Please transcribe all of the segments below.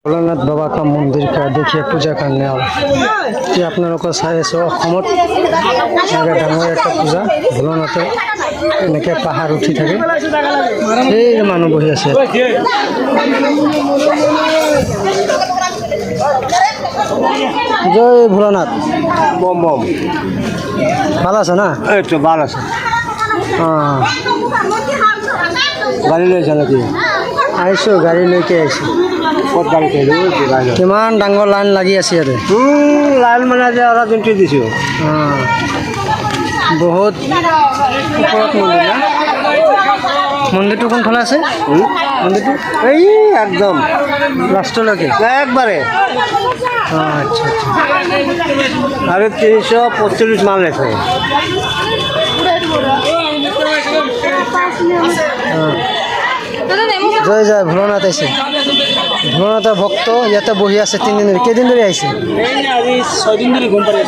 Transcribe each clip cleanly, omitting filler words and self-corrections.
भोलानाथ बाबा का मंदिर का देखिए पूजा करने आओ कि आपनों चाই আছে অসমত এনেকৈ ডাঙৰ এটা পূজা ভোলানাথে এনেকৈ পাহাৰ উঠি থাকে সেই মানুহ বহি আছে জয় ভোলানাথ বম বম ভালো আছে না এই তো ভালো আছে গাড়ী লৈছা নেকি আহিছোঁ গাড়ী লৈকে আহিছোঁ ক'ত গাড়ী খেলো কিমান ডাঙৰ লাইন লাগি আছে ইয়াতে লাইন মানে যে অৰ্ডাৰ যোনটো দিছোঁ বহুত ওপৰত মন্দিৰ না মন্দিৰটো কোনফালে আছে মন্দিৰটো এই একদম লাষ্টলৈকে একবাৰে আচ্ছা আচ্ছা আৰ 345 মান আছে জয় জয় ভোলানাথ আহিছে ভোলানাথৰ ভক্ত ইয়াতে বহি আছে 3 দিন ধৰি কেইদিন ধৰি আহিছে আজি 6 দিন ধৰে ঘুম পাড়ি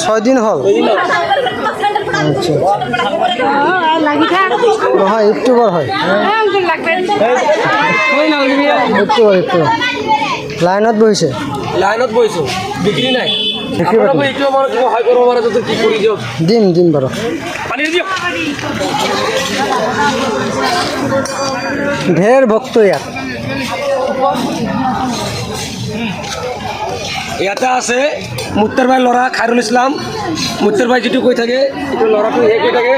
6 দিন হ'ল আচ্ছা নহয় ইউটিউবৰ হয় ইউটিউবৰ লাইনত বহিছে লাইনত বইছো বিক্ৰি নাই বিক্ৰি বাকি? একটু আমাৰ হাই কৰব মানে তো কি কৰি যাও দিম দিম বাৰু পানি দিও ঢেৰ ভক্ত ইয়াত ইয়াতে আছে মুক্তাৰ ভাই লড়া খায়ৰুল ইসলাম মুক্তাৰ ভাই যেটু কই থাকে এটা লড়াটো হে কই থাকে